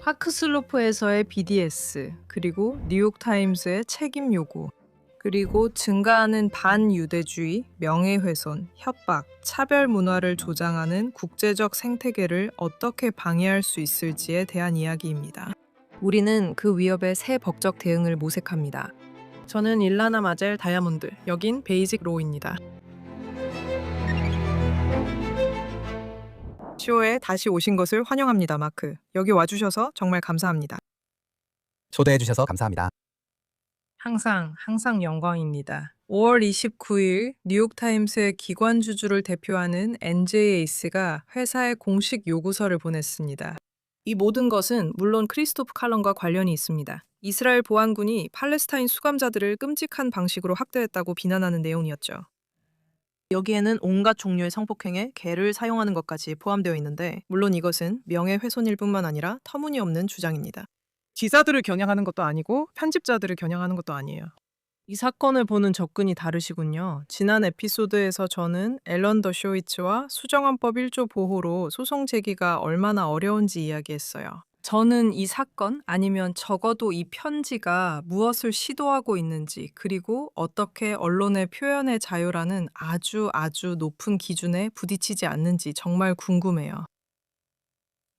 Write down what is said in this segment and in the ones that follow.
파크슬로프에서의 BDS, 그리고 뉴욕타임스의 책임 요구, 그리고 증가하는 반유대주의, 명예훼손, 협박, 차별 문화를 조장하는 국제적 생태계를 어떻게 방해할 수 있을지에 대한 이야기입니다. 우리는 그 위협의 새 법적 대응을 모색합니다. 저는 일라나 마젤 다이아몬드, 여긴 베이직 로우입니다. 쇼에 다시 오신 것을 환영합니다, 마크. 여기 와주셔서 정말 감사합니다. 초대해 주셔서 감사합니다. 항상 영광입니다. 5월 29일 뉴욕타임스의 기관 주주를 대표하는 NJ 에이스가 회사에 공식 요구서를 보냈습니다. 이 모든 것은 물론 크리스토프 칼럼과 관련이 있습니다. 이스라엘 보안군이 팔레스타인 수감자들을 끔찍한 방식으로 학대했다고 비난하는 내용이었죠. 여기에는 온갖 종류의 성폭행에 개를 사용하는 것까지 포함되어 있는데, 물론 이것은 명예훼손일 뿐만 아니라 터무니없는 주장입니다. 기자들을 겨냥하는 것도 아니고 편집자들을 겨냥하는 것도 아니에요. 이 사건을 보는 접근이 다르시군요. 지난 에피소드에서 저는 앨런 더쇼이츠와 수정헌법 1조 보호로 소송 제기가 얼마나 어려운지 이야기했어요. 저는 이 사건, 아니면 적어도 이 편지가 무엇을 시도하고 있는지, 그리고 어떻게 언론의 표현의 자유라는 아주 높은 기준에 부딪히지 않는지 정말 궁금해요.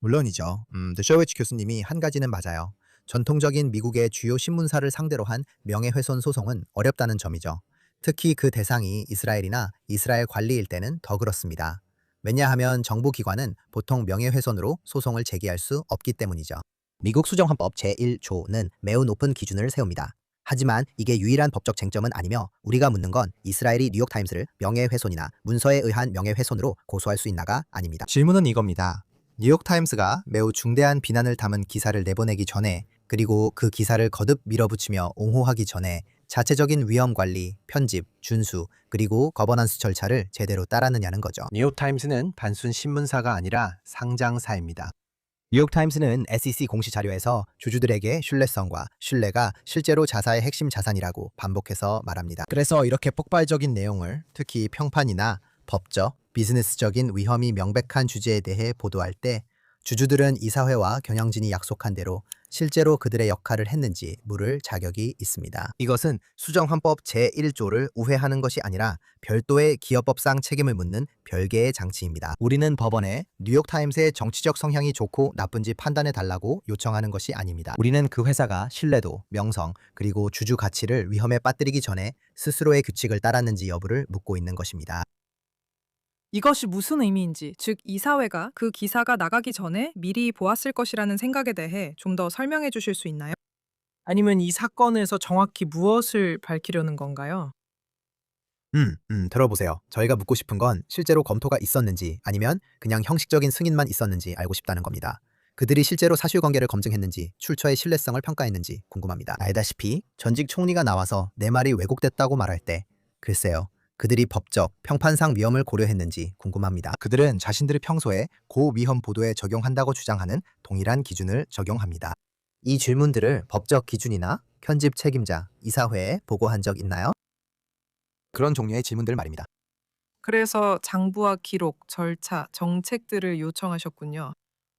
물론이죠. 드쇼웨치 교수님이 한 가지는 맞아요. 전통적인 미국의 주요 신문사를 상대로 한 명예훼손 소송은 어렵다는 점이죠. 특히 그 대상이 이스라엘이나 이스라엘 관리일 때는 더 그렇습니다. 왜냐하면 정부 기관은 보통 명예훼손으로 소송을 제기할 수 없기 때문이죠. 미국 수정헌법 제1조는 매우 높은 기준을 세웁니다. 하지만 이게 유일한 법적 쟁점은 아니며 우리가 묻는 건 이스라엘이 뉴욕타임스를 명예훼손이나 문서에 의한 명예훼손으로 고소할 수 있나가 아닙니다. 질문은 이겁니다. 뉴욕타임스가 매우 중대한 비난을 담은 기사를 내보내기 전에, 그리고 그 기사를 거듭 밀어붙이며 옹호하기 전에 자체적인 위험 관리, 편집, 준수, 그리고 거버넌스 절차를 제대로 따랐느냐는 거죠. 뉴욕타임스는 단순 신문사가 아니라 상장사입니다. 뉴욕타임스는 SEC 공시 자료에서 주주들에게 신뢰성과 신뢰가 실제로 자사의 핵심 자산이라고 반복해서 말합니다. 그래서 이렇게 폭발적인 내용을, 특히 평판이나 법적, 비즈니스적인 위험이 명백한 주제에 대해 보도할 때 주주들은 이사회와 경영진이 약속한 대로 실제로 그들의 역할을 했는지 물을 자격이 있습니다. 이것은 수정헌법 제1조를 우회하는 것이 아니라 별도의 기업법상 책임을 묻는 별개의 장치입니다. 우리는 법원에 뉴욕타임스의 정치적 성향이 좋고 나쁜지 판단해 달라고 요청하는 것이 아닙니다. 우리는 그 회사가 신뢰도, 명성, 그리고 주주 가치를 위험에 빠뜨리기 전에 스스로의 규칙을 따랐는지 여부를 묻고 있는 것입니다. 이것이 무슨 의미인지, 즉 이사회가 그 기사가 나가기 전에 미리 보았을 것이라는 생각에 대해 좀 더 설명해 주실 수 있나요? 아니면 이 사건에서 정확히 무엇을 밝히려는 건가요? 들어보세요. 저희가 묻고 싶은 건 실제로 검토가 있었는지 아니면 그냥 형식적인 승인만 있었는지 알고 싶다는 겁니다. 그들이 실제로 사실관계를 검증했는지, 출처의 신뢰성을 평가했는지 궁금합니다. 알다시피 전직 총리가 나와서 내 말이 왜곡됐다고 말할 때, 글쎄요, 그들이 법적, 평판상 위험을 고려했는지 궁금합니다. 그들은 자신들이 평소에 고위험 보도에 적용한다고 주장하는 동일한 기준을 적용합니다. 이 질문들을 법적 기준이나 편집 책임자, 이사회에 보고한 적 있나요? 그런 종류의 질문들 말입니다. 그래서 장부와 기록, 절차, 정책들을 요청하셨군요.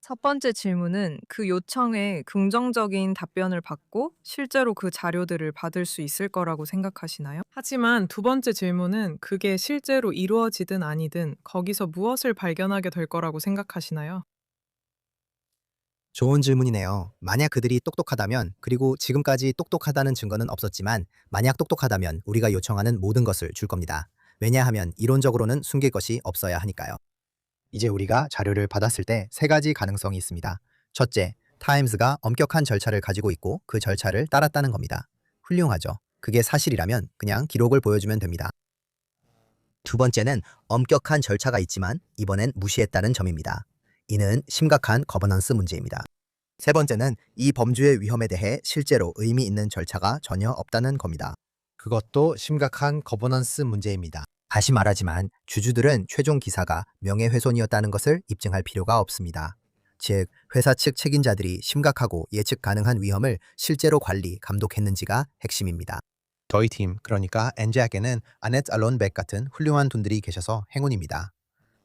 첫 번째 질문은 그 요청에 긍정적인 답변을 받고 실제로 그 자료들을 받을 수 있을 거라고 생각하시나요? 하지만 두 번째 질문은 그게 실제로 이루어지든 아니든 거기서 무엇을 발견하게 될 거라고 생각하시나요? 좋은 질문이네요. 만약 그들이 똑똑하다면, 그리고 지금까지 똑똑하다는 증거는 없었지만 만약 똑똑하다면 우리가 요청하는 모든 것을 줄 겁니다. 왜냐하면 이론적으로는 숨길 것이 없어야 하니까요. 이제 우리가 자료를 받았을 때 세 가지 가능성이 있습니다. 첫째, 타임스가 엄격한 절차를 가지고 있고 그 절차를 따랐다는 겁니다. 훌륭하죠. 그게 사실이라면 그냥 기록을 보여주면 됩니다. 두 번째는 엄격한 절차가 있지만 이번엔 무시했다는 점입니다. 이는 심각한 거버넌스 문제입니다. 세 번째는 이 범죄의 위험에 대해 실제로 의미 있는 절차가 전혀 없다는 겁니다. 그것도 심각한 거버넌스 문제입니다. 다시 말하지만 주주들은 최종 기사가 명예훼손이었다는 것을 입증할 필요가 없습니다. 즉, 회사 측 책임자들이 심각하고 예측 가능한 위험을 실제로 관리, 감독했는지가 핵심입니다. 저희 팀, 그러니까 엔제에게는 아넷 알론 백 같은 훌륭한 분들이 계셔서 행운입니다.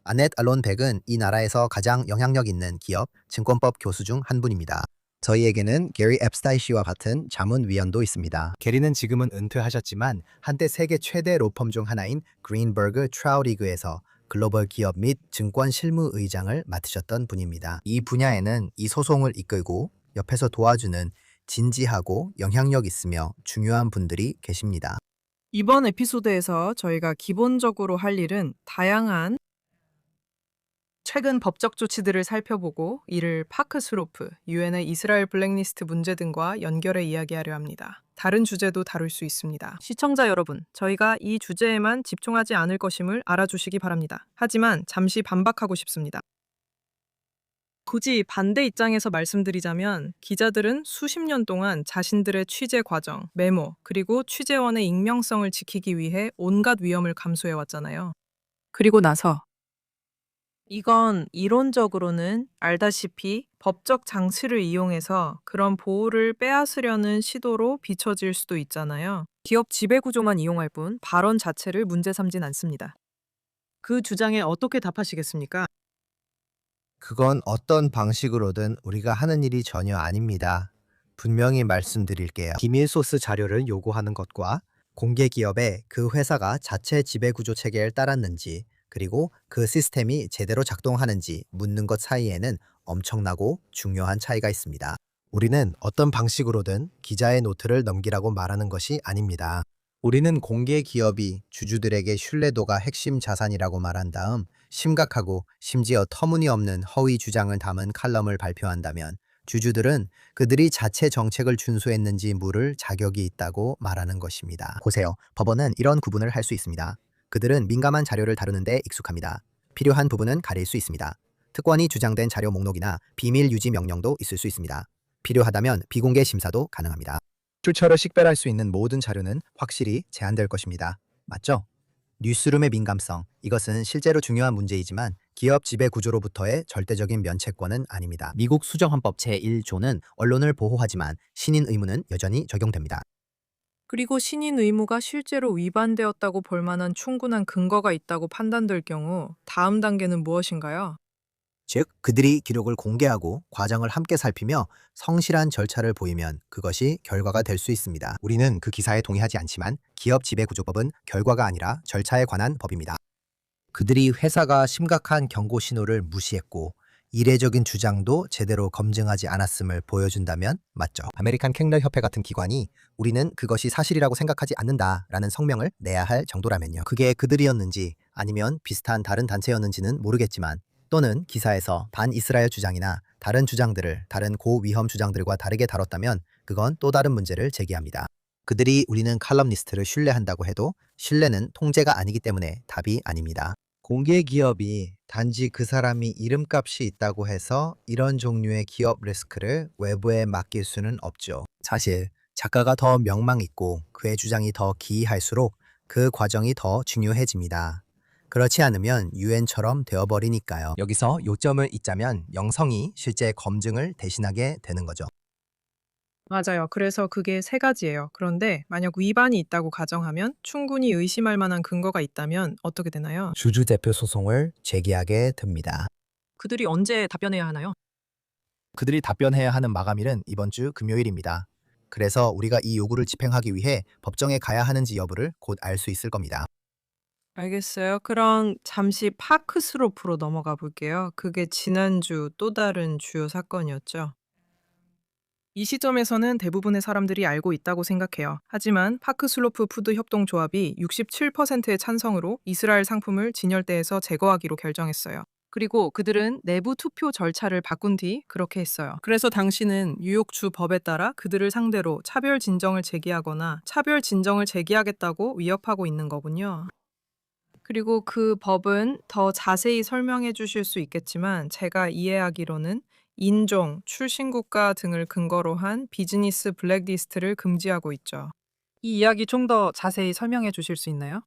아넷 알론 백은 이 나라에서 가장 영향력 있는 기업, 증권법 교수 중 한 분입니다. 저희에게는 게리 앱스타인 씨와 같은 자문위원도 있습니다. 게리는 지금은 은퇴하셨지만 한때 세계 최대 로펌 중 하나인 그린버그 트라우리그에서 글로벌 기업 및 증권 실무 의장을 맡으셨던 분입니다. 이 분야에는 이 소송을 이끌고 옆에서 도와주는 진지하고 영향력 있으며 중요한 분들이 계십니다. 이번 에피소드에서 저희가 기본적으로 할 일은 다양한 최근 법적 조치들을 살펴보고 이를 파크 스로프, 유엔의 이스라엘 블랙리스트 문제 등과 연결해 이야기하려 합니다. 다른 주제도 다룰 수 있습니다. 시청자 여러분, 저희가 이 주제에만 집중하지 않을 것임을 알아주시기 바랍니다. 하지만 잠시 반박하고 싶습니다. 굳이 반대 입장에서 말씀드리자면 기자들은 수십 년 동안 자신들의 취재 과정, 메모, 그리고 취재원의 익명성을 지키기 위해 온갖 위험을 감수해 왔잖아요. 그리고 나서 이건 이론적으로는 알다시피 법적 장치를 이용해서 그런 보호를 빼앗으려는 시도로 비춰질 수도 있잖아요. 기업 지배구조만 이용할 뿐 발언 자체를 문제 삼진 않습니다. 그 주장에 어떻게 답하시겠습니까? 그건 어떤 방식으로든 우리가 하는 일이 전혀 아닙니다. 분명히 말씀드릴게요. 기밀 소스 자료를 요구하는 것과 공개 기업에 그 회사가 자체 지배구조 체계를 따랐는지 그리고 그 시스템이 제대로 작동하는지 묻는 것 사이에는 엄청나고 중요한 차이가 있습니다. 우리는 어떤 방식으로든 기자의 노트를 넘기라고 말하는 것이 아닙니다. 우리는 공개 기업이 주주들에게 신뢰도가 핵심 자산이라고 말한 다음 심각하고 심지어 터무니없는 허위 주장을 담은 칼럼을 발표한다면 주주들은 그들이 자체 정책을 준수했는지 물을 자격이 있다고 말하는 것입니다. 보세요. 법원은 이런 구분을 할 수 있습니다. 그들은 민감한 자료를 다루는 데 익숙합니다. 필요한 부분은 가릴 수 있습니다. 특권이 주장된 자료 목록이나 비밀 유지 명령도 있을 수 있습니다. 필요하다면 비공개 심사도 가능합니다. 출처를 식별할 수 있는 모든 자료는 확실히 제한될 것입니다. 맞죠? 뉴스룸의 민감성, 이것은 실제로 중요한 문제이지만 기업 지배 구조로부터의 절대적인 면책권은 아닙니다. 미국 수정헌법 제1조는 언론을 보호하지만 신인 의무는 여전히 적용됩니다. 그리고 신인 의무가 실제로 위반되었다고 볼 만한 충분한 근거가 있다고 판단될 경우 다음 단계는 무엇인가요? 즉, 그들이 기록을 공개하고 과정을 함께 살피며 성실한 절차를 보이면 그것이 결과가 될 수 있습니다. 우리는 그 기사에 동의하지 않지만 기업 지배구조법은 결과가 아니라 절차에 관한 법입니다. 그들이 회사가 심각한 경고 신호를 무시했고 이례적인 주장도 제대로 검증하지 않았음을 보여준다면 맞죠. 아메리칸 캔럴 협회 같은 기관이 우리는 그것이 사실이라고 생각하지 않는다라는 성명을 내야 할 정도라면요. 그게 그들이었는지 아니면 비슷한 다른 단체였는지는 모르겠지만 또는 기사에서 반이스라엘 주장이나 다른 주장들을 다른 고위험 주장들과 다르게 다뤘다면 그건 또 다른 문제를 제기합니다. 그들이 우리는 칼럼니스트를 신뢰한다고 해도 신뢰는 통제가 아니기 때문에 답이 아닙니다. 공개 기업이 단지 그 사람이 이름값이 있다고 해서 이런 종류의 기업 리스크를 외부에 맡길 수는 없죠. 사실 작가가 더 명망 있고 그의 주장이 더 기이할수록 그 과정이 더 중요해집니다. 그렇지 않으면 유엔처럼 되어버리니까요. 여기서 요점을 잇자면 영성이 실제 검증을 대신하게 되는 거죠. 맞아요. 그래서 그게 세 가지예요. 그런데 만약 위반이 있다고 가정하면 충분히 의심할 만한 근거가 있다면 어떻게 되나요? 주주 대표 소송을 제기하게 됩니다. 그들이 언제 답변해야 하나요? 그들이 답변해야 하는 마감일은 이번 주 금요일입니다. 그래서 우리가 이 요구를 집행하기 위해 법정에 가야 하는지 여부를 곧 알 수 있을 겁니다. 알겠어요. 그럼 잠시 파크스로프로 넘어가 볼게요. 그게 지난주 또 다른 주요 사건이었죠. 이 시점에서는 대부분의 사람들이 알고 있다고 생각해요. 하지만 파크슬로프 푸드 협동조합이 67%의 찬성으로 이스라엘 상품을 진열대에서 제거하기로 결정했어요. 그리고 그들은 내부 투표 절차를 바꾼 뒤 그렇게 했어요. 그래서 당신은 뉴욕주 법에 따라 그들을 상대로 차별 진정을 제기하거나 차별 진정을 제기하겠다고 위협하고 있는 거군요. 그리고 그 법은 더 자세히 설명해 주실 수 있겠지만 제가 이해하기로는 인종, 출신 국가 등을 근거로 한 비즈니스 블랙리스트를 금지하고 있죠. 이 이야기 좀 더 자세히 설명해 주실 수 있나요?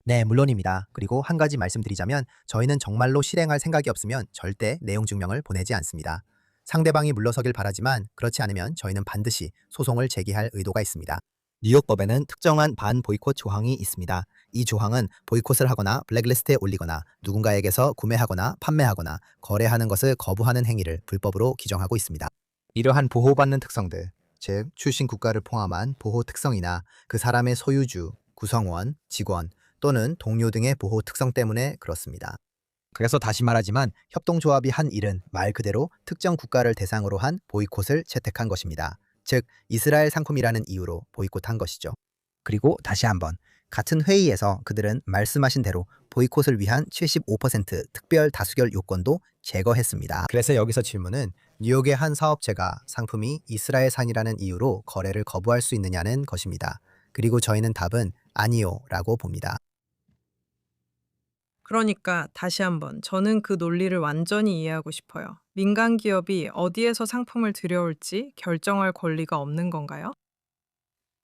네, 물론입니다. 그리고 한 가지 말씀드리자면 저희는 정말로 실행할 생각이 없으면 절대 내용 증명을 보내지 않습니다. 상대방이 물러서길 바라지만 그렇지 않으면 저희는 반드시 소송을 제기할 의도가 있습니다. 뉴욕법에는 특정한 반보이콧 조항이 있습니다. 이 조항은 보이콧을 하거나 블랙리스트에 올리거나 누군가에게서 구매하거나 판매하거나 거래하는 것을 거부하는 행위를 불법으로 규정하고 있습니다. 이러한 보호받는 특성들, 즉 출신 국가를 포함한 보호 특성이나 그 사람의 소유주, 구성원, 직원 또는 동료 등의 보호 특성 때문에 그렇습니다. 그래서 다시 말하지만 협동조합이 한 일은 말 그대로 특정 국가를 대상으로 한 보이콧을 채택한 것입니다. 즉 이스라엘 상품이라는 이유로 보이콧한 것이죠. 그리고 다시 한번 같은 회의에서 그들은 말씀하신 대로 보이콧을 위한 75% 특별 다수결 요건도 제거했습니다. 그래서 여기서 질문은 뉴욕의 한 사업체가 상품이 이스라엘산이라는 이유로 거래를 거부할 수 있느냐는 것입니다. 그리고 저희는 답은 아니요 라고 봅니다. 그러니까 다시 한번 저는 그 논리를 완전히 이해하고 싶어요. 민간 기업이 어디에서 상품을 들여올지 결정할 권리가 없는 건가요?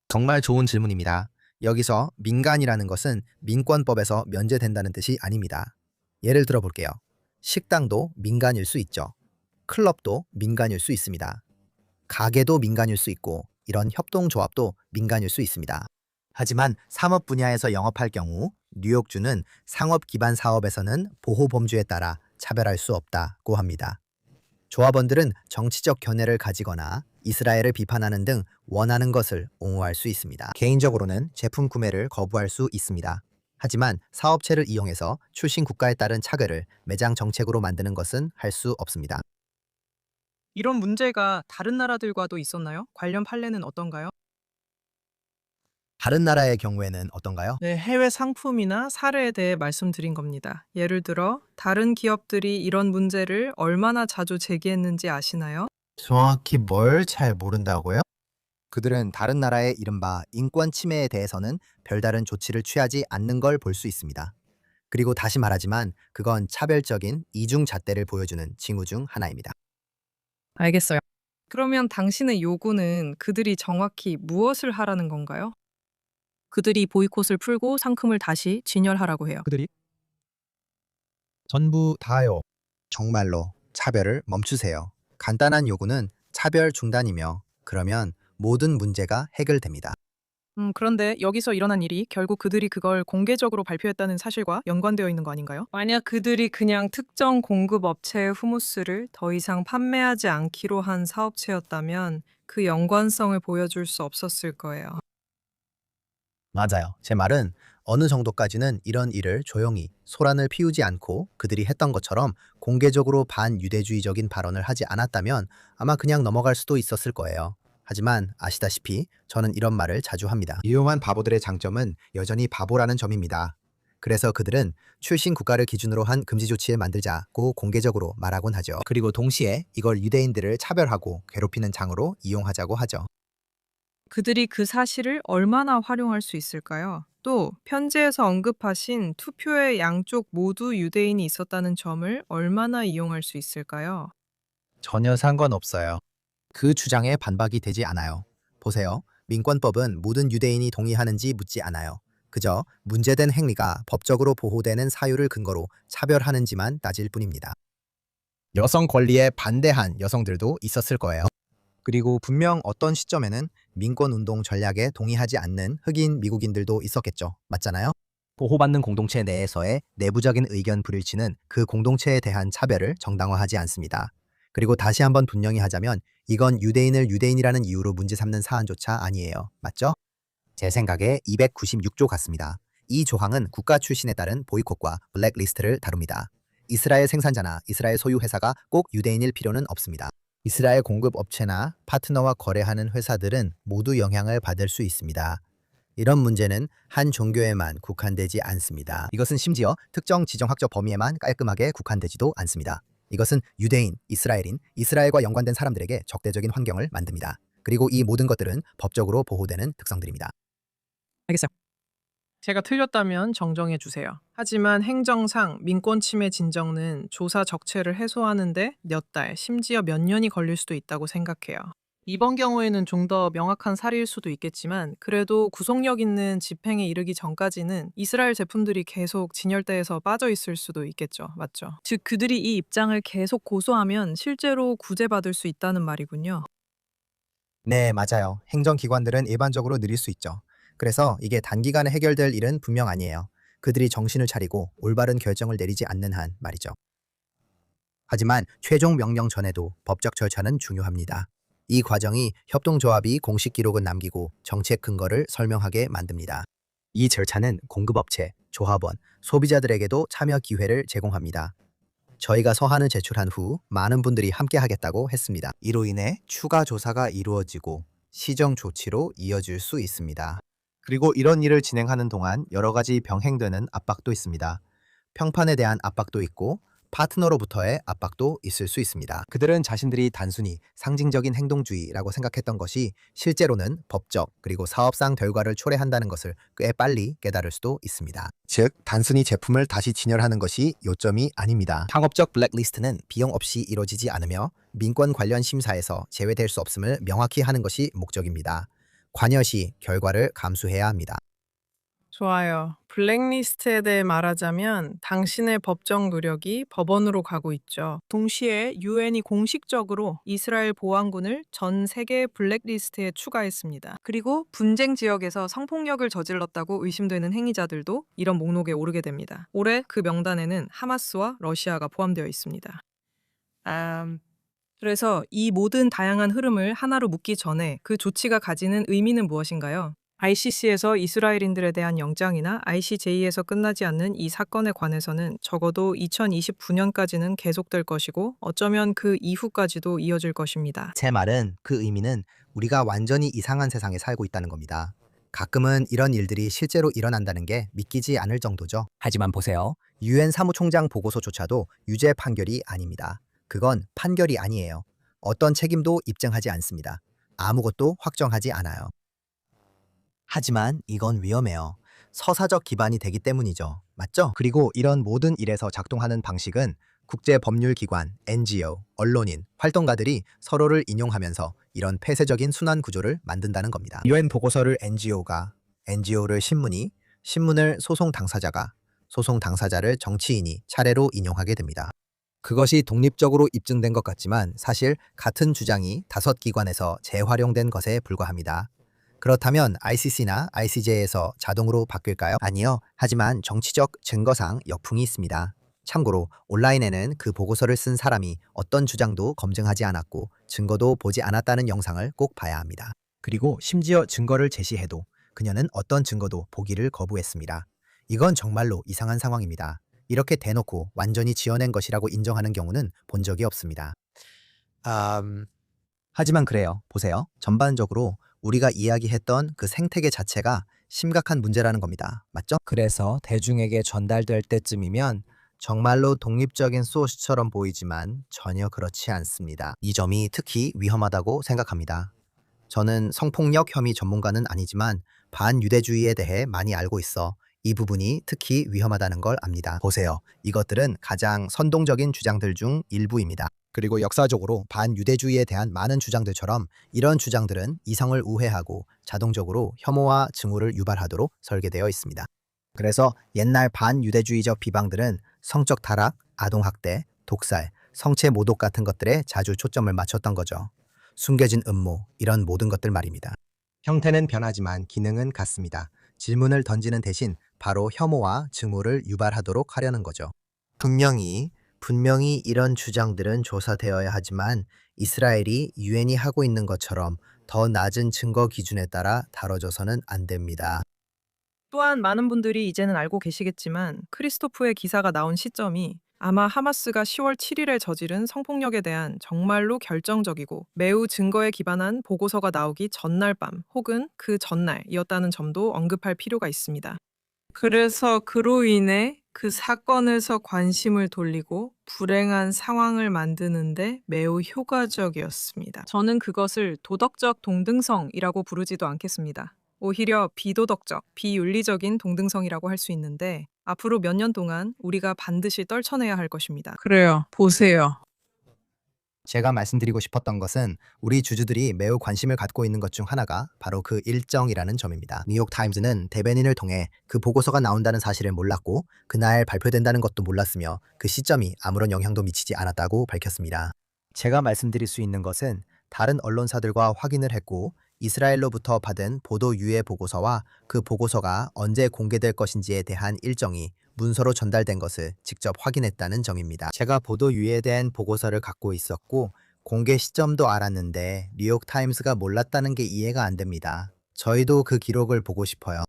정말 좋은 질문입니다. 여기서 민간이라는 것은 민권법에서 면제된다는 뜻이 아닙니다. 예를 들어 볼게요. 식당도 민간일 수 있죠. 클럽도 민간일 수 있습니다. 가게도 민간일 수 있고 이런 협동조합도 민간일 수 있습니다. 하지만 상업 분야에서 영업할 경우 뉴욕주는 상업 기반 사업에서는 보호 범주에 따라 차별할 수 없다고 합니다. 조합원들은 정치적 견해를 가지거나 이스라엘을 비판하는 등 원하는 것을 옹호할 수 있습니다. 개인적으로는 제품 구매를 거부할 수 있습니다. 하지만 사업체를 이용해서 출신 국가에 따른 차별을 매장 정책으로 만드는 것은 할 수 없습니다. 이런 문제가 다른 나라들과도 있었나요? 관련 판례는 어떤가요? 다른 나라의 경우에는 어떤가요? 네, 해외 상품이나 사례에 대해 말씀드린 겁니다. 예를 들어, 다른 기업들이 이런 문제를 얼마나 자주 제기했는지 아시나요? 정확히 뭘 잘 모른다고요? 그들은 다른 나라의 이른바 인권 침해에 대해서는 별다른 조치를 취하지 않는 걸 볼 수 있습니다. 그리고 다시 말하지만 그건 차별적인 이중 잣대를 보여주는 징후 중 하나입니다. 알겠어요. 그러면 당신의 요구는 그들이 정확히 무엇을 하라는 건가요? 그들이 보이콧을 풀고 상품을 다시 진열하라고 해요. 그들이 전부 다요. 정말로 차별을 멈추세요. 간단한 요구는 차별 중단이며 그러면 모든 문제가 해결됩니다. 그런데 여기서 일어난 일이 결국 그들이 그걸 공개적으로 발표했다는 사실과 연관되어 있는 거 아닌가요? 만약 그들이 그냥 특정 공급 업체의 후무스를 더 이상 판매하지 않기로 한 사업체였다면 그 연관성을 보여줄 수 없었을 거예요. 맞아요. 제 말은 어느 정도까지는 이런 일을 조용히 소란을 피우지 않고 그들이 했던 것처럼 공개적으로 반유대주의적인 발언을 하지 않았다면 아마 그냥 넘어갈 수도 있었을 거예요. 하지만 아시다시피 저는 이런 말을 자주 합니다. 유용한 바보들의 장점은 여전히 바보라는 점입니다. 그래서 그들은 출신 국가를 기준으로 한 금지 조치를 만들자고 공개적으로 말하곤 하죠. 그리고 동시에 이걸 유대인들을 차별하고 괴롭히는 장으로 이용하자고 하죠. 그들이 그 사실을 얼마나 활용할 수 있을까요? 또 편지에서 언급하신 투표의 양쪽 모두 유대인이 있었다는 점을 얼마나 이용할 수 있을까요? 전혀 상관없어요. 그 주장에 반박이 되지 않아요. 보세요. 민권법은 모든 유대인이 동의하는지 묻지 않아요. 그저 문제된 행위가 법적으로 보호되는 사유를 근거로 차별하는지만 따질 뿐입니다. 여성 권리에 반대한 여성들도 있었을 거예요. 그리고 분명 어떤 시점에는 민권운동 전략에 동의하지 않는 흑인 미국인들도 있었겠죠. 맞잖아요? 보호받는 공동체 내에서의 내부적인 의견 불일치는 그 공동체에 대한 차별을 정당화하지 않습니다. 그리고 다시 한번 분명히 하자면 이건 유대인을 유대인이라는 이유로 문제 삼는 사안조차 아니에요. 맞죠? 제 생각에 296조 같습니다. 이 조항은 국가 출신에 따른 보이콧과 블랙리스트를 다룹니다. 이스라엘 생산자나 이스라엘 소유 회사가 꼭 유대인일 필요는 없습니다. 이스라엘 공급 업체나 파트너와 거래하는 회사들은 모두 영향을 받을 수 있습니다. 이런 문제는 한 종교에만 국한되지 않습니다. 이것은 심지어 특정 지정학적 범위에만 깔끔하게 국한되지도 않습니다. 이것은 유대인, 이스라엘인, 이스라엘과 연관된 사람들에게 적대적인 환경을 만듭니다. 그리고 이 모든 것들은 법적으로 보호되는 특성들입니다. 알겠어요. 제가 틀렸다면 정정해 주세요. 하지만 행정상 민권 침해 진정은 조사 적체를 해소하는데 몇 달, 심지어 몇 년이 걸릴 수도 있다고 생각해요. 이번 경우에는 좀 더 명확한 사례일 수도 있겠지만 그래도 구속력 있는 집행에 이르기 전까지는 이스라엘 제품들이 계속 진열대에서 빠져 있을 수도 있겠죠. 맞죠? 즉 그들이 이 입장을 계속 고수하면 실제로 구제받을 수 있다는 말이군요. 네, 맞아요. 행정기관들은 일반적으로 느릴 수 있죠. 그래서 이게 단기간에 해결될 일은 분명 아니에요. 그들이 정신을 차리고 올바른 결정을 내리지 않는 한 말이죠. 하지만 최종 명령 전에도 법적 절차는 중요합니다. 이 과정이 협동조합이 공식 기록을 남기고 정책 근거를 설명하게 만듭니다. 이 절차는 공급업체, 조합원, 소비자들에게도 참여 기회를 제공합니다. 저희가 서한을 제출한 후 많은 분들이 함께 하겠다고 했습니다. 이로 인해 추가 조사가 이루어지고 시정 조치로 이어질 수 있습니다. 그리고 이런 일을 진행하는 동안 여러 가지 병행되는 압박도 있습니다. 평판에 대한 압박도 있고 파트너로부터의 압박도 있을 수 있습니다. 그들은 자신들이 단순히 상징적인 행동주의라고 생각했던 것이 실제로는 법적 그리고 사업상 결과를 초래한다는 것을 꽤 빨리 깨달을 수도 있습니다. 즉, 단순히 제품을 다시 진열하는 것이 요점이 아닙니다. 상업적 블랙리스트는 비용 없이 이루어지지 않으며 민권 관련 심사에서 제외될 수 없음을 명확히 하는 것이 목적입니다. 관여 시 결과를 감수해야 합니다. 좋아요. 블랙리스트에 대해 말하자면 당신의 법적 노력이 법원으로 가고 있죠. 동시에 유엔이 공식적으로 이스라엘 보안군을 전 세계 블랙리스트에 추가했습니다. 그리고 분쟁 지역에서 성폭력을 저질렀다고 의심되는 행위자들도 이런 목록에 오르게 됩니다. 올해 그 명단에는 하마스와 러시아가 포함되어 있습니다. 그래서 이 모든 다양한 흐름을 하나로 묶기 전에 그 조치가 가지는 의미는 무엇인가요? ICC에서 이스라엘인들에 대한 영장이나 ICJ에서 끝나지 않는 이 사건에 관해서는 적어도 2029년까지는 계속될 것이고 어쩌면 그 이후까지도 이어질 것입니다. 제 말은 그 의미는 우리가 완전히 이상한 세상에 살고 있다는 겁니다. 가끔은 이런 일들이 실제로 일어난다는 게 믿기지 않을 정도죠. 하지만 보세요. 유엔 사무총장 보고서조차도 유죄 판결이 아닙니다. 그건 판결이 아니에요. 어떤 책임도 입증하지 않습니다. 아무것도 확정하지 않아요. 하지만 이건 위험해요. 서사적 기반이 되기 때문이죠. 맞죠? 그리고 이런 모든 일에서 작동하는 방식은 국제법률기관, NGO, 언론인, 활동가들이 서로를 인용하면서 이런 폐쇄적인 순환 구조를 만든다는 겁니다. 유엔 보고서를 NGO가, NGO를 신문이, 신문을 소송 당사자가, 소송 당사자를 정치인이 차례로 인용하게 됩니다. 그것이 독립적으로 입증된 것 같지만 사실 같은 주장이 5기관에서 재활용된 것에 불과합니다. 그렇다면 ICC나 ICJ에서 자동으로 바뀔까요? 아니요. 하지만 정치적 증거상 역풍이 있습니다. 참고로 온라인에는 그 보고서를 쓴 사람이 어떤 주장도 검증하지 않았고 증거도 보지 않았다는 영상을 꼭 봐야 합니다. 그리고 심지어 증거를 제시해도 그녀는 어떤 증거도 보기를 거부했습니다. 이건 정말로 이상한 상황입니다. 이렇게 대놓고 완전히 지어낸 것이라고 인정하는 경우는 본 적이 없습니다. 하지만 그래요. 보세요. 전반적으로 우리가 이야기했던 그 생태계 자체가 심각한 문제라는 겁니다. 맞죠? 그래서 대중에게 전달될 때쯤이면 정말로 독립적인 소스처럼 보이지만 전혀 그렇지 않습니다. 이 점이 특히 위험하다고 생각합니다. 저는 성폭력 혐의 전문가는 아니지만 반유대주의에 대해 많이 알고 있어 이 부분이 특히 위험하다는 걸 압니다. 보세요. 이것들은 가장 선동적인 주장들 중 일부입니다. 그리고 역사적으로 반유대주의에 대한 많은 주장들처럼 이런 주장들은 이성을 우회하고 자동적으로 혐오와 증오를 유발하도록 설계되어 있습니다. 그래서 옛날 반유대주의적 비방들은 성적 타락, 아동학대, 독살, 성체 모독 같은 것들에 자주 초점을 맞췄던 거죠. 숨겨진 음모, 이런 모든 것들 말입니다. 형태는 변하지만 기능은 같습니다. 질문을 던지는 대신 바로 혐오와 증오를 유발하도록 하려는 거죠. 분명히 이런 주장들은 조사되어야 하지만 이스라엘이 유엔이 하고 있는 것처럼 더 낮은 증거 기준에 따라 다뤄져서는 안 됩니다. 또한 많은 분들이 이제는 알고 계시겠지만 크리스토프의 기사가 나온 시점이 아마 하마스가 10월 7일에 저지른 성폭력에 대한 정말로 결정적이고 매우 증거에 기반한 보고서가 나오기 전날 밤 혹은 그 전날이었다는 점도 언급할 필요가 있습니다. 그래서 그로 인해 그 사건에서 관심을 돌리고 불행한 상황을 만드는데 매우 효과적이었습니다. 저는 그것을 도덕적 동등성이라고 부르지도 않겠습니다. 오히려 비도덕적, 비윤리적인 동등성이라고 할 수 있는데 앞으로 몇 년 동안 우리가 반드시 떨쳐내야 할 것입니다. 그래요. 보세요. 제가 말씀드리고 싶었던 것은 우리 주주들이 매우 관심을 갖고 있는 것 중 하나가 바로 그 일정이라는 점입니다. 뉴욕타임즈는 대변인을 통해 그 보고서가 나온다는 사실을 몰랐고 그날 발표된다는 것도 몰랐으며 그 시점이 아무런 영향도 미치지 않았다고 밝혔습니다. 제가 말씀드릴 수 있는 것은 다른 언론사들과 확인을 했고 이스라엘로부터 받은 보도 유해 보고서와 그 보고서가 언제 공개될 것인지에 대한 일정이 문서로 전달된 것을 직접 확인했다는 점입니다. 제가 보도 유예된 보고서를 갖고 있었고 공개 시점도 알았는데 뉴욕타임스가 몰랐다는 게 이해가 안 됩니다. 저희도 그 기록을 보고 싶어요.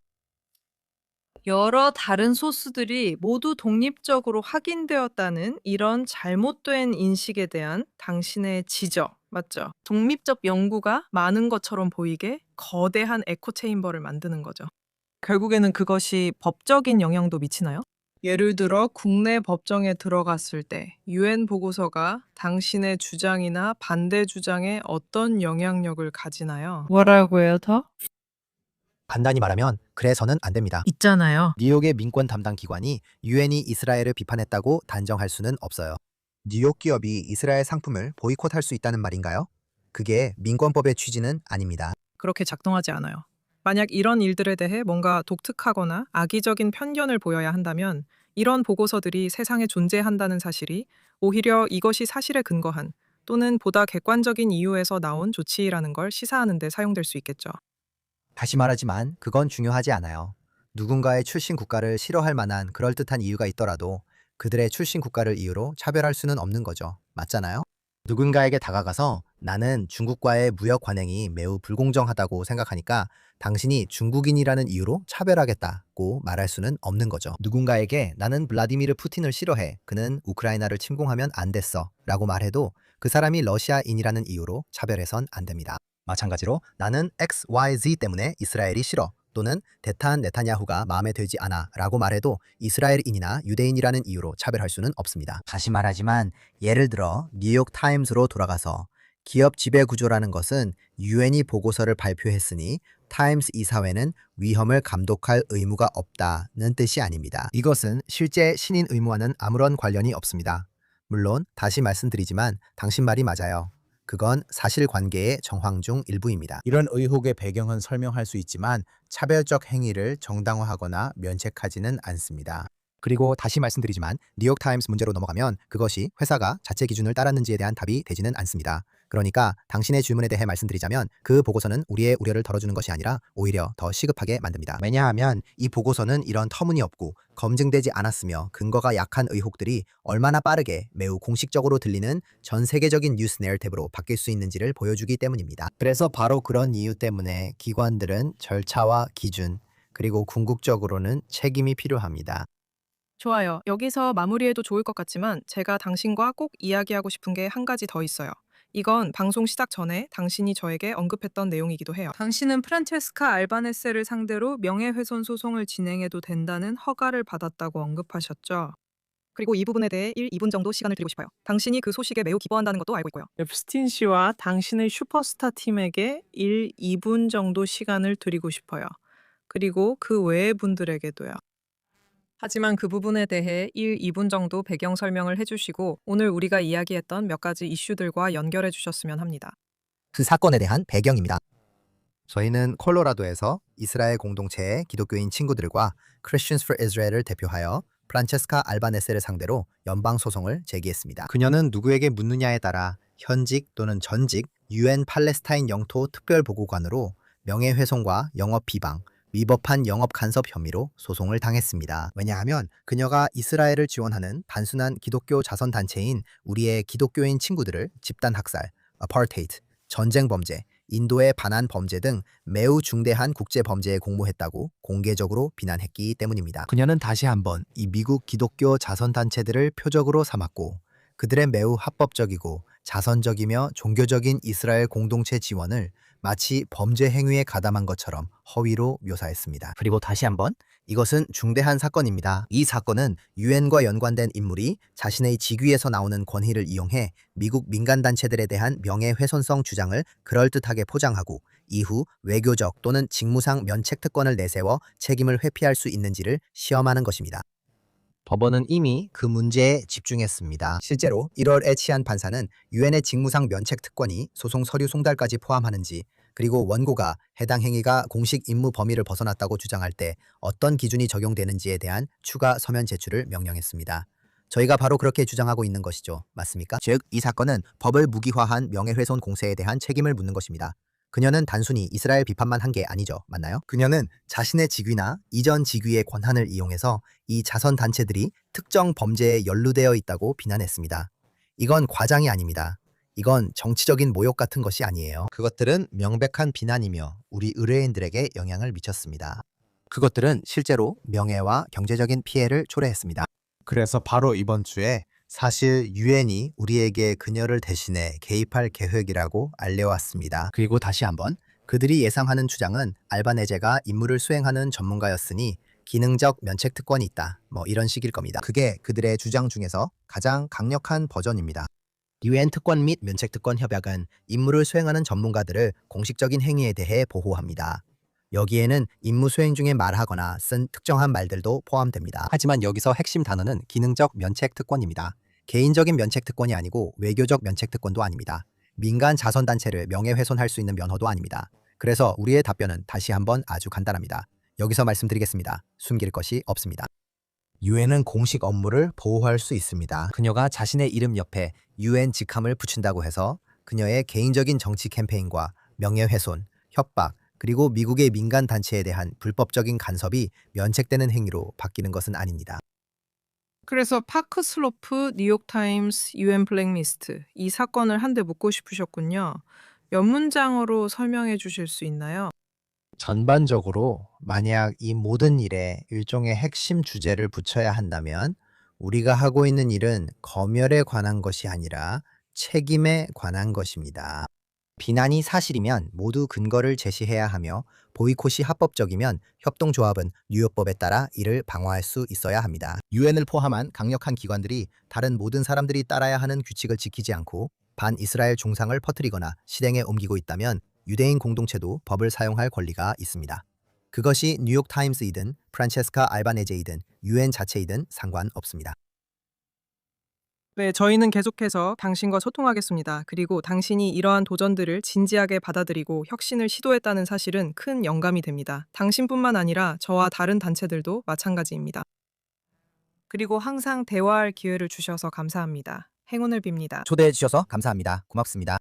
여러 다른 소스들이 모두 독립적으로 확인되었다는 이런 잘못된 인식에 대한 당신의 지적, 맞죠? 독립적 연구가 많은 것처럼 보이게 거대한 에코 체인버를 만드는 거죠. 결국에는 그것이 법적인 영향도 미치나요? 예를 들어 국내 법정에 들어갔을 때 유엔 보고서가 당신의 주장이나 반대 주장에 어떤 영향력을 가지나요? 뭐라고요, 더? 간단히 말하면 그래서는 안 됩니다. 있잖아요. 뉴욕의 민권 담당 기관이 유엔이 이스라엘을 비판했다고 단정할 수는 없어요. 뉴욕 기업이 이스라엘 상품을 보이콧할 수 있다는 말인가요? 그게 민권법의 취지는 아닙니다. 그렇게 작동하지 않아요. 만약 이런 일들에 대해 뭔가 독특하거나 악의적인 편견을 보여야 한다면 이런 보고서들이 세상에 존재한다는 사실이 오히려 이것이 사실에 근거한 또는 보다 객관적인 이유에서 나온 조치라는 걸 시사하는 데 사용될 수 있겠죠. 다시 말하지만 그건 중요하지 않아요. 누군가의 출신 국가를 싫어할 만한 그럴듯한 이유가 있더라도 그들의 출신 국가를 이유로 차별할 수는 없는 거죠. 맞잖아요? 누군가에게 다가가서 나는 중국과의 무역 관행이 매우 불공정하다고 생각하니까 당신이 중국인이라는 이유로 차별하겠다고 말할 수는 없는 거죠. 누군가에게 나는 블라디미르 푸틴을 싫어해. 그는 우크라이나를 침공하면 안 됐어. 라고 말해도 그 사람이 러시아인이라는 이유로 차별해선 안 됩니다. 마찬가지로 나는 XYZ 때문에 이스라엘이 싫어. 또는 대탄 네타냐후가 마음에 들지 않아 라고 말해도 이스라엘인이나 유대인이라는 이유로 차별할 수는 없습니다. 다시 말하지만 예를 들어 뉴욕 타임스로 돌아가서 기업 지배 구조라는 것은 유엔이 보고서를 발표했으니 타임스 이사회는 위험을 감독할 의무가 없다는 뜻이 아닙니다. 이것은 실제 신인 의무와는 아무런 관련이 없습니다. 물론 다시 말씀드리지만 당신 말이 맞아요. 그건 사실관계의 정황 중 일부입니다. 이런 의혹의 배경은 설명할 수 있지만 차별적 행위를 정당화하거나 면책하지는 않습니다. 그리고 다시 말씀드리지만 뉴욕타임스 문제로 넘어가면 그것이 회사가 자체 기준을 따랐는지에 대한 답이 되지는 않습니다. 그러니까 당신의 질문에 대해 말씀드리자면 그 보고서는 우리의 우려를 덜어주는 것이 아니라 오히려 더 시급하게 만듭니다. 왜냐하면 이 보고서는 이런 터무니없고 검증되지 않았으며 근거가 약한 의혹들이 얼마나 빠르게 매우 공식적으로 들리는 전 세계적인 뉴스 내러티브로 바뀔 수 있는지를 보여주기 때문입니다. 그래서 바로 그런 이유 때문에 기관들은 절차와 기준 그리고 궁극적으로는 책임이 필요합니다. 좋아요. 여기서 마무리해도 좋을 것 같지만 제가 당신과 꼭 이야기하고 싶은 게 한 가지 더 있어요. 이건 방송 시작 전에 당신이 저에게 언급했던 내용이기도 해요. 당신은 프란체스카 알바네세를 상대로 명예훼손 소송을 진행해도 된다는 허가를 받았다고 언급하셨죠. 그리고 이 부분에 대해 1, 2분 정도 시간을 드리고 싶어요. 당신이 그 소식에 매우 기뻐한다는 것도 알고 있고요. 엡스틴 씨와 당신의 슈퍼스타 팀에게 1, 2분 정도 시간을 드리고 싶어요. 그리고 그 외의 분들에게도요. 하지만 그 부분에 대해 1, 2분 정도 배경 설명을 해주시고 오늘 우리가 이야기했던 몇 가지 이슈들과 연결해 주셨으면 합니다. 그 사건에 대한 배경입니다. 저희는 콜로라도에서 이스라엘 공동체의 기독교인 친구들과 Christians for Israel을 대표하여 프란체스카 알바네세를 상대로 연방 소송을 제기했습니다. 그녀는 누구에게 묻느냐에 따라 현직 또는 전직 UN 팔레스타인 영토 특별보고관으로 명예훼손과 영업 비방, 위법한 영업 간섭 혐의로 소송을 당했습니다. 왜냐하면 그녀가 이스라엘을 지원하는 단순한 기독교 자선 단체인 우리의 기독교인 친구들을 집단 학살, 아파르테이트, 전쟁 범죄, 인도에 반한 범죄 등 매우 중대한 국제 범죄에 공모했다고 공개적으로 비난했기 때문입니다. 그녀는 다시 한번 이 미국 기독교 자선 단체들을 표적으로 삼았고 그들의 매우 합법적이고 자선적이며 종교적인 이스라엘 공동체 지원을 마치 범죄 행위에 가담한 것처럼 허위로 묘사했습니다. 그리고 다시 한번 이것은 중대한 사건입니다. 이 사건은 유엔과 연관된 인물이 자신의 직위에서 나오는 권위를 이용해 미국 민간단체들에 대한 명예훼손성 주장을 그럴듯하게 포장하고 이후 외교적 또는 직무상 면책 특권을 내세워 책임을 회피할 수 있는지를 시험하는 것입니다. 법원은 이미 그 문제에 집중했습니다. 실제로 1월에 치안 판사는 유엔의 직무상 면책 특권이 소송 서류 송달까지 포함하는지 그리고 원고가 해당 행위가 공식 임무 범위를 벗어났다고 주장할 때 어떤 기준이 적용되는지에 대한 추가 서면 제출을 명령했습니다. 저희가 바로 그렇게 주장하고 있는 것이죠. 맞습니까? 즉, 이 사건은 법을 무기화한 명예훼손 공세에 대한 책임을 묻는 것입니다. 그녀는 단순히 이스라엘 비판만 한 게 아니죠. 맞나요? 그녀는 자신의 직위나 이전 직위의 권한을 이용해서 이 자선 단체들이 특정 범죄에 연루되어 있다고 비난했습니다. 이건 과장이 아닙니다. 이건 정치적인 모욕 같은 것이 아니에요. 그것들은 명백한 비난이며 우리 의뢰인들에게 영향을 미쳤습니다. 그것들은 실제로 명예와 경제적인 피해를 초래했습니다. 그래서 바로 이번 주에 사실 유엔이 우리에게 그녀를 대신해 개입할 계획이라고 알려왔습니다. 그리고 다시 한번 그들이 예상하는 주장은 알바네제가 임무를 수행하는 전문가였으니 기능적 면책 특권이 있다. 이런 식일 겁니다. 그게 그들의 주장 중에서 가장 강력한 버전입니다. 유엔 특권 및 면책 특권 협약은 임무를 수행하는 전문가들을 공식적인 행위에 대해 보호합니다. 여기에는 임무 수행 중에 말하거나 쓴 특정한 말들도 포함됩니다. 하지만 여기서 핵심 단어는 기능적 면책 특권입니다. 개인적인 면책 특권이 아니고 외교적 면책 특권도 아닙니다. 민간 자선단체를 명예훼손할 수 있는 면허도 아닙니다. 그래서 우리의 답변은 다시 한번 아주 간단합니다. 여기서 말씀드리겠습니다. 숨길 것이 없습니다. 유엔은 공식 업무를 보호할 수 있습니다. 그녀가 자신의 이름 옆에 유엔 직함을 붙인다고 해서 그녀의 개인적인 정치 캠페인과 명예훼손, 협박, 그리고 미국의 민간 단체에 대한 불법적인 간섭이 면책되는 행위로 바뀌는 것은 아닙니다. 그래서 파크 슬로프, 뉴욕타임스, UN 블랙리스트 이 사건을 한데 묻고 싶으셨군요. 몇 문장으로 설명해 주실 수 있나요? 전반적으로 만약 이 모든 일에 일종의 핵심 주제를 붙여야 한다면 우리가 하고 있는 일은 검열에 관한 것이 아니라 책임에 관한 것입니다. 비난이 사실이면 모두 근거를 제시해야 하며 보이콧이 합법적이면 협동조합은 뉴욕법에 따라 이를 방어할 수 있어야 합니다. 유엔을 포함한 강력한 기관들이 다른 모든 사람들이 따라야 하는 규칙을 지키지 않고 반이스라엘 중상을 퍼뜨리거나 실행에 옮기고 있다면 유대인 공동체도 법을 사용할 권리가 있습니다. 그것이 뉴욕타임스이든 프란체스카 알바네제이든 유엔 자체이든 상관없습니다. 네, 저희는 계속해서 당신과 소통하겠습니다. 그리고 당신이 이러한 도전들을 진지하게 받아들이고 혁신을 시도했다는 사실은 큰 영감이 됩니다. 당신뿐만 아니라 저와 다른 단체들도 마찬가지입니다. 그리고 항상 대화할 기회를 주셔서 감사합니다. 행운을 빕니다. 초대해 주셔서 감사합니다. 고맙습니다.